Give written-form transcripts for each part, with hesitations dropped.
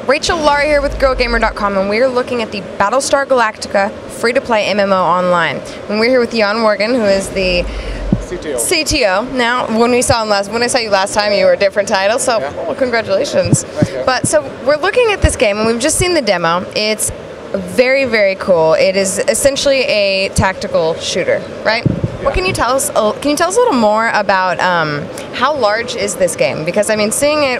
Rachel Laurie here with GirlGamer.com, and we're looking at the Battlestar Galactica free-to-play MMO online. And we're here with Wergin, who is the CTO. Now, when I saw you last time, you were a different title, so well, congratulations. Thank you. But so we're looking at this game, and we've just seen the demo. It's very, very cool. It is essentially a tactical shooter, right? What can you tell us? Can you tell us a little more about how large is this game? Because I mean,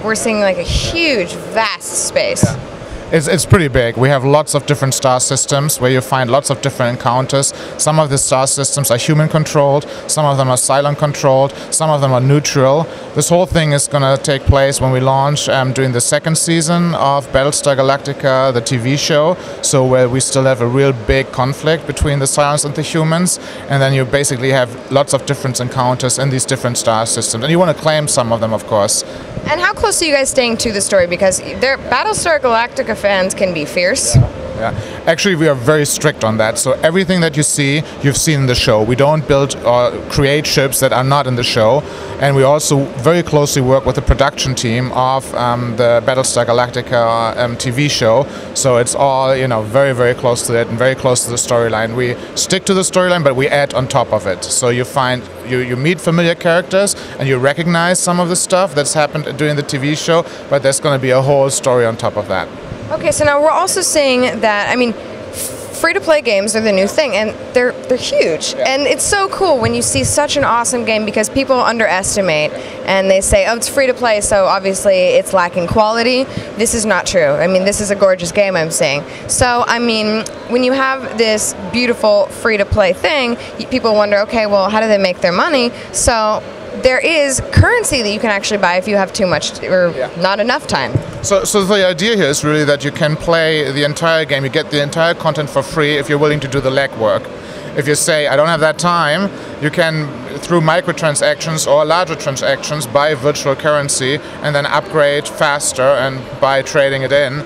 we're seeing like a huge, vast space. Yeah. It's pretty big. We have lots of different star systems where you find lots of different encounters. Some of the star systems are human controlled, some of them are Cylon controlled, some of them are neutral. This whole thing is going to take place when we launch during the second season of Battlestar Galactica, the TV show. So where we still have a real big conflict between the Cylons and the humans, and then you basically have lots of different encounters in these different star systems. And you want to claim some of them, of course. And how close are you guys staying to the story? Because Battlestar Galactica fans can be fierce. Yeah, actually we are very strict on that. So everything that you see, you've seen in the show. We don't build or create ships that are not in the show. And we also very closely work with the production team of the Battlestar Galactica TV show. So it's all, very, very close to it and very close to the storyline. We stick to the storyline, but we add on top of it. So you find, you meet familiar characters and you recognize some of the stuff that's happened during the TV show, but there's going to be a whole story on top of that. Okay, so now we're also seeing that, I mean, free-to-play games are the new thing, and they're huge. Yeah. And it's so cool when you see such an awesome game because people underestimate and they say, oh, it's free-to-play, so obviously it's lacking quality. This is not true. I mean, this is a gorgeous game, I'm saying. So, I mean, when you have this beautiful free-to-play thing, people wonder, okay, well, how do they make their money? So there is currency that you can actually buy if you have too much or not enough time. So the idea here is really that you can play the entire game, you get the entire content for free if you're willing to do the legwork. If you say, I don't have that time, you can, through microtransactions or larger transactions, buy virtual currency and then upgrade faster and by trading it in.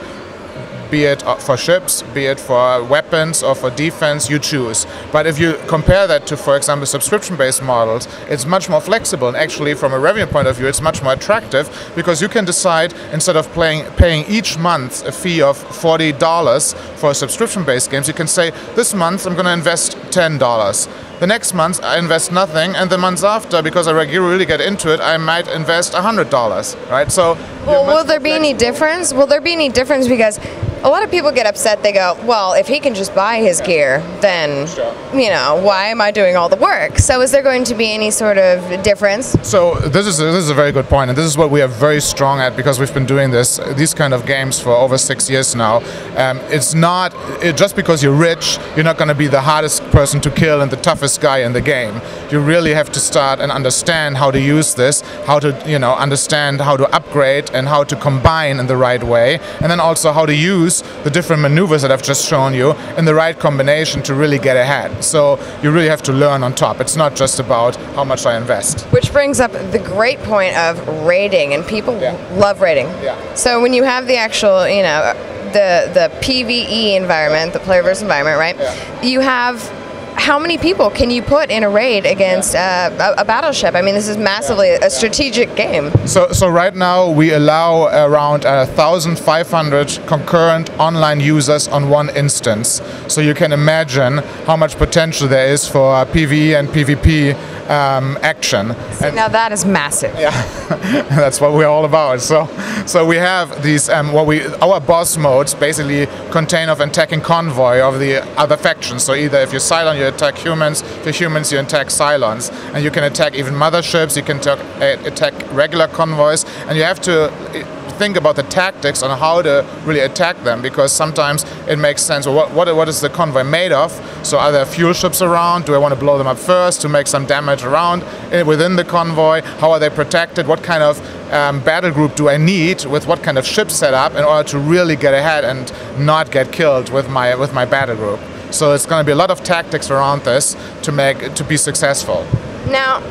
Be it for ships, be it for weapons or for defense, you choose. But if you compare that to, for example, subscription-based models, it's much more flexible, and actually from a revenue point of view, it's much more attractive because you can decide, instead of paying each month a fee of $40 for subscription-based games, you can say, this month I'm going to invest $10. The next month I invest nothing, and the months after, because I really get into it, I might invest $100, right? So, well, will there be any difference? Will there be any difference? Because a lot of people get upset. They go, well, if he can just buy his gear, then, why am I doing all the work? So is there going to be any sort of difference? So this is a very good point, and this is what we are very strong at because we've been doing these kind of games for over 6 years now. It's not, just because you're rich, you're not going to be the hardest person to kill and the toughest guy in the game. You really have to start and understand how to use this, how to, understand how to upgrade and how to combine in the right way, and then also how to use the different maneuvers that I've just shown you in the right combination to really get ahead. So you really have to learn on top. It's not just about how much I invest. Which brings up the great point of raiding, and people love raiding. Yeah. So when you have the actual, the PvE environment, the player versus environment, right? Yeah. You have, how many people can you put in a raid against a battleship? I mean, this is massively a strategic game. So right now we allow around 1,500 concurrent online users on one instance. So you can imagine how much potential there is for PvE and PvP action. See, now that is massive. Yeah, that's what we're all about. So we have these our boss modes basically contain of attacking convoy of the other factions. So either if you're Cylon, you attack humans. If you're humans, you attack Cylons, and you can attack even motherships. You can attack regular convoys, and you have to think about the tactics on how to really attack them, because sometimes it makes sense. Well, what is the convoy made of? So are there fuel ships around? Do I want to blow them up first to make some damage around within the convoy? How are they protected? What kind of battle group do I need with what kind of ship setup in order to really get ahead and not get killed with my battle group? So it's going to be a lot of tactics around this to be successful. Now,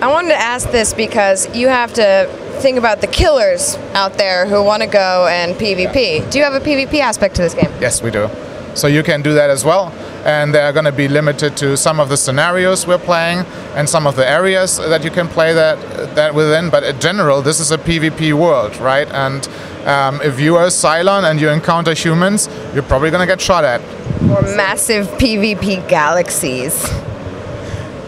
I wanted to ask this because you have to think about the killers out there who want to go and PvP. Yeah. Do you have a PvP aspect to this game? Yes, we do. So you can do that as well. And they're going to be limited to some of the scenarios we're playing and some of the areas that you can play that within. But in general, this is a PvP world, right? And if you are a Cylon and you encounter humans, you're probably going to get shot at. Or massive PvP galaxies.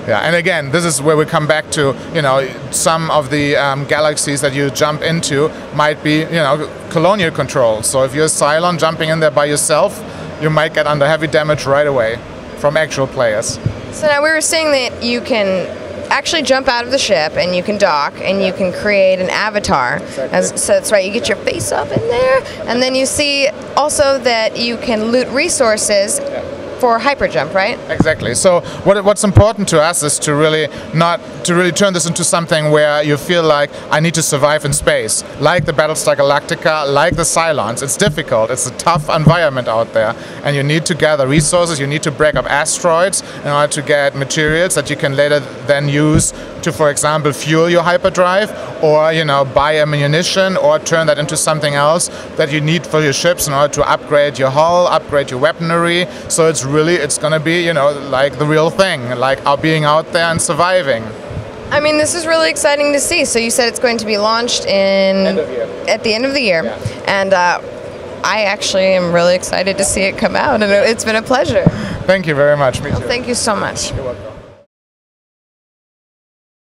Yeah, and again, this is where we come back to, you know, some of the galaxies that you jump into might be, you know, colonial control. So if you're a Cylon jumping in there by yourself, you might get under heavy damage right away from actual players. So now we were saying that you can actually jump out of the ship and you can dock and you can create an avatar. Exactly. So that's right, you get your face up in there, and then you see also that you can loot resources for hyperjump, right? Exactly. So what's important to us is to really turn this into something where you feel like I need to survive in space, like the Battlestar Galactica, like the Cylons. It's difficult. It's a tough environment out there, and you need to gather resources. You need to break up asteroids in order to get materials that you can later then use to, for example, fuel your hyperdrive, or, you know, buy ammunition, or turn that into something else that you need for your ships in order to upgrade your hull, upgrade your weaponry. So it's going to be, you know, like the real thing, like being out there and surviving. I mean, this is really exciting to see. So you said it's going to be launched at the end of the year. Yeah. And I actually am really excited to see it come out, and it's been a pleasure. Thank you very much. Me too. Well, thank you so much. You're welcome.